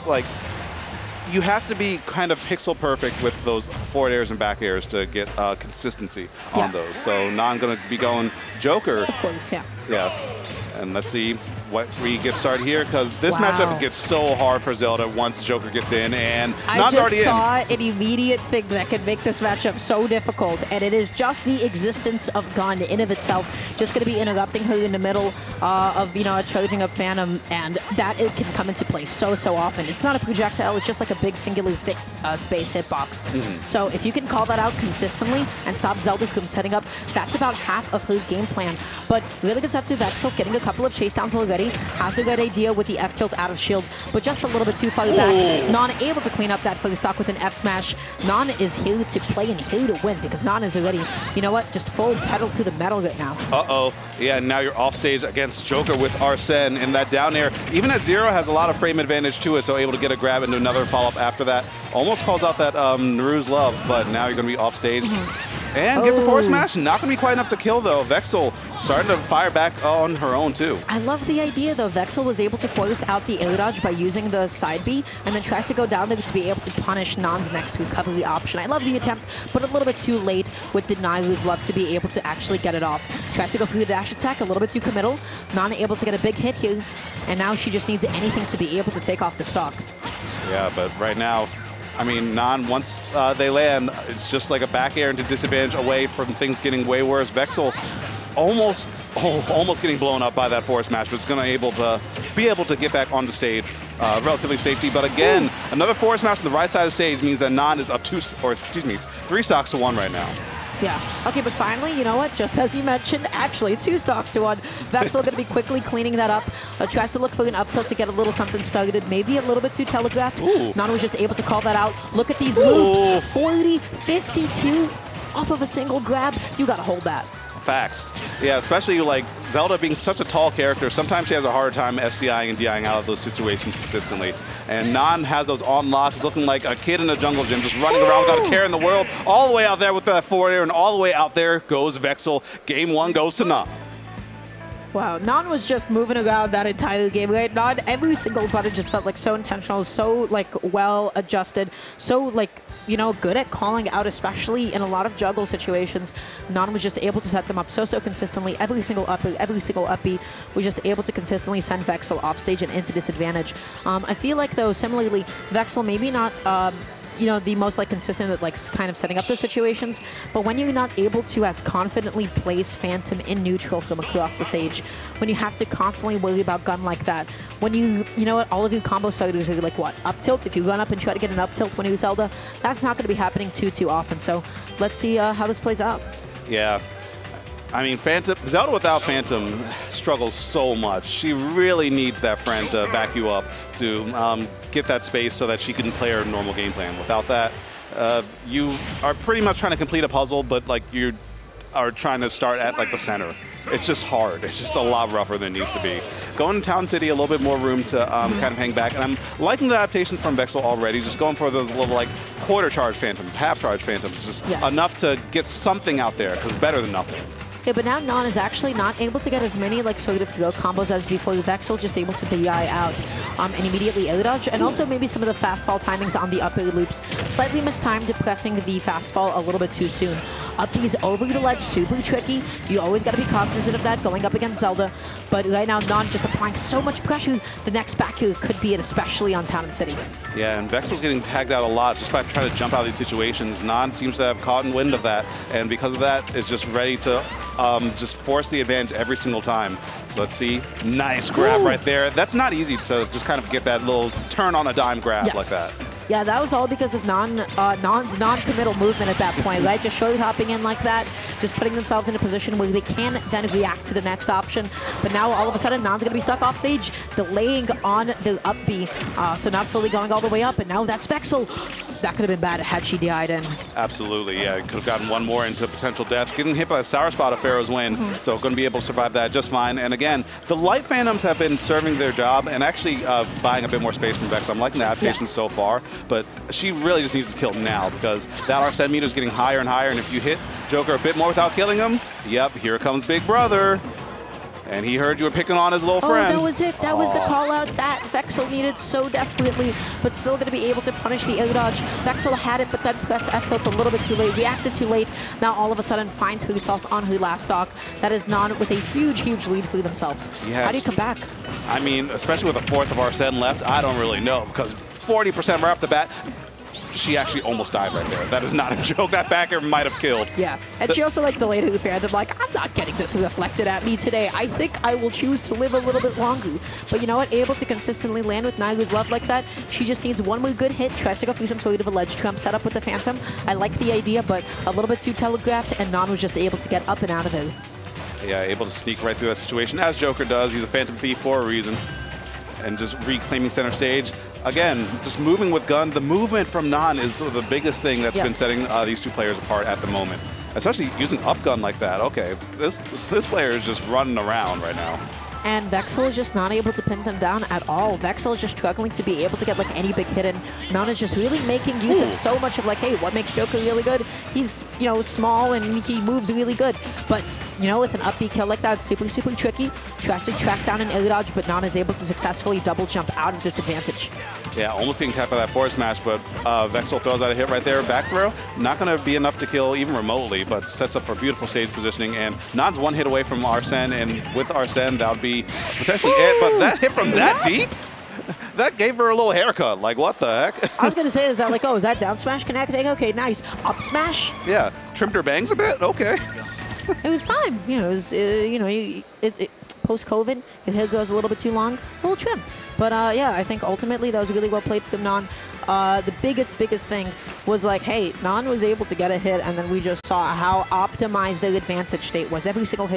like, you have to be kind of pixel perfect with those forward airs and back airs to get consistency on those. So Nhan going to be going Joker. Of course, yeah. Yeah. And let's see what we get started here, because this matchup gets so hard for Zelda once Joker gets in, and Nhan's already in. I just saw an immediate thing that could make this matchup so difficult, and it is just the existence of Gun in of itself just going to be interrupting her in the middle of, you know, charging up Phantom, and that it can come into play so often. It's not a projectile, it's just like a big singular fixed space hitbox. So if you can call that out consistently and stop Zelda from setting up, that's about half of her game plan. But really good stuff to Vexel, getting a couple of chase downs already. Has the good idea with the F tilt out of shield, but just a little bit too far back. Nhan able to clean up that fully stock with an F smash. Nhan is here to play and here to win, because Nhan is already, you know what, just full pedal to the metal right now. Yeah, now you're off stage against Joker with Arsene in that down air. Even at 0 has a lot of frame advantage to it, so able to get a grab into another follow-up after that. Almost calls out that Naru's love, but now you're going to be off stage. And gets a forward smash. Not going to be quite enough to kill, though. Vexel starting to fire back on her own, too. I love the idea, though. Vexel was able to force out the air dodge by using the side B, and then tries to go down there to be able to punish Nhan's next recovery option. I love the attempt, but a little bit too late with the Nailu's love to be able to actually get it off. Tries to go through the dash attack, a little bit too committal. Nhan able to get a big hit here, and now she just needs anything to be able to take off the stock. Yeah, but right now, I mean, Nhan, once they land, it's just like a back air into disadvantage away from things getting way worse. Vexel almost getting blown up by that forward smash, but it's going to be able to get back on the stage relatively safely. But again, another forward smash on the right side of the stage means that Nhan is up 3 stocks to 1 right now. Yeah. Okay, but finally, you know what? Just as you mentioned, actually, 2 stocks to 1. Vexel going to be quickly cleaning that up. Tries to look for an up tilt to get a little something started. Maybe a little bit too telegraphed. Nhan was just able to call that out. Look at these loops. 40, 52 off of a single grab. You got to hold that. Facts. Yeah, especially like Zelda being such a tall character, sometimes she has a harder time SDIing and DIing out of those situations consistently. And Nhan has those on locks, looking like a kid in a jungle gym, just running around without a care in the world, all the way out there with that forward air, and all the way out there goes Vexel. Game 1 goes to Nhan. Wow, Nhan was just moving around that entire game, right? Nhan, every single button just felt like so intentional, so like well adjusted, so like, you know, good at calling out, especially in a lot of juggle situations. Nhan was just able to set them up so consistently. Every single up B was just able to consistently send Vexel off stage and into disadvantage. I feel like, though, similarly, Vexel maybe not you know, the most like consistent at like kind of setting up those situations, but when you're not able to as confidently place Phantom in neutral from across the stage, when you have to constantly worry about Gun like that, when you know what, all of you combo starters are like, what, up tilt? If you run up and try to get an up tilt when you Zelda, that's not going to be happening too often. So let's see how this plays out. Yeah. I mean, Zelda without Phantom struggles so much. She really needs that friend to back you up to get that space so that she can play her normal game plan. Without that, you are pretty much trying to complete a puzzle, but like you are trying to start at like the center. It's just hard. It's just a lot rougher than it needs to be. Going to Town City, a little bit more room to kind of hang back. And I'm liking the adaptation from Vexel already, just going for the little like quarter charge Phantoms, half charge Phantoms, just enough to get something out there, because it's better than nothing. Yeah, but now Nhan is actually not able to get as many like sort of throw combos as before. Vexel just able to DI out and immediately air dodge, and also maybe some of the fast fall timings on the upper loops. Slightly mistimed, pressing the fast fall a little bit too soon. Up B's over the ledge, super tricky. You always got to be cognizant of that going up against Zelda. But right now, Nhan just applying so much pressure. The next back here could be it, especially on Town and City. Yeah, and Vexel's getting tagged out a lot just by trying to jump out of these situations. Nhan seems to have caught in wind of that, and because of that, is just ready to just force the advantage every single time. So let's see. Nice grab right there. That's not easy to just kind of get that little turn on a dime grab like that. Yeah, that was all because of Nhan's non-committal movement at that point, right? Just shoulder hopping in like that, just putting themselves in a position where they can then react to the next option. But now all of a sudden, Nhan's going to be stuck off stage, delaying on the up B, so not fully going all the way up. And now that's Vexel. That could have been bad had she DI'd in. Absolutely, yeah. Could have gotten one more into potential death. Getting hit by a sour spot of Pharaoh's Wind, so going to be able to survive that just fine. And again, the light Phantoms have been serving their job and actually buying a bit more space from Vexel. I'm liking the adaptation so far, but she really just needs to kill now because that Arsene meter is getting higher and higher, and if you hit Joker a bit more without killing him, yep, here comes Big Brother. And he heard you were picking on his little friend. Oh, that was it. That was the call out that Vexel needed so desperately, but still going to be able to punish the air dodge. Vexel had it, but then pressed F tilt a little bit too late, reacted too late. Now all of a sudden finds herself on her last stock. That is Nhan with a huge, huge lead for themselves. Yes. How do you come back? I mean, especially with a fourth of Arsene left, I don't really know, because 40% right off the bat, she actually almost died right there. That is not a joke. That backer might have killed. Yeah, and she also like delayed her fandom. Like, I'm not getting this reflected at me today. I think I will choose to live a little bit longer. But you know what? Able to consistently land with Nailu's love like that. She just needs one more good hit. Tries to go for some sort of a ledge trump setup with the Phantom. I like the idea, but a little bit too telegraphed, and Nhan was just able to get up and out of it. Yeah, able to sneak right through that situation, as Joker does. He's a Phantom Thief for a reason. And just reclaiming center stage. Again, just moving with gun. The movement from Nhan is the biggest thing that's been setting these two players apart at the moment. Especially using up gun like that. Okay, this player is just running around right now. And Vexel is just not able to pin them down at all. Vexel is just struggling to be able to get like any big hit in. Nhan is just really making use of so much of like, hey, what makes Joker really good? He's, you know, small and he moves really good. But, you know, with an upbeat kill like that, it's super, super tricky. Tries to track down an air dodge, but Nhan is able to successfully double jump out of disadvantage. Yeah, almost getting tapped by that forward smash, but Vexel throws out a hit right there. Back throw, not going to be enough to kill even remotely, but sets up for beautiful stage positioning. And Nhan's one hit away from Arsene, and with Arsene, that would be potentially it. But that hit from that deep? That gave her a little haircut. Like, what the heck? I was going to say, is that like, oh, is that down smash connecting? Okay, nice. Up smash? Yeah, trimmed her bangs a bit? Okay. It was time. You know, it was, you know, post-COVID, if hit goes a little bit too long, a little trim. But yeah, I think ultimately that was really well played from Nhan. The biggest thing was like, hey, Nhan was able to get a hit, and then we just saw how optimized the advantage state was. Every single hit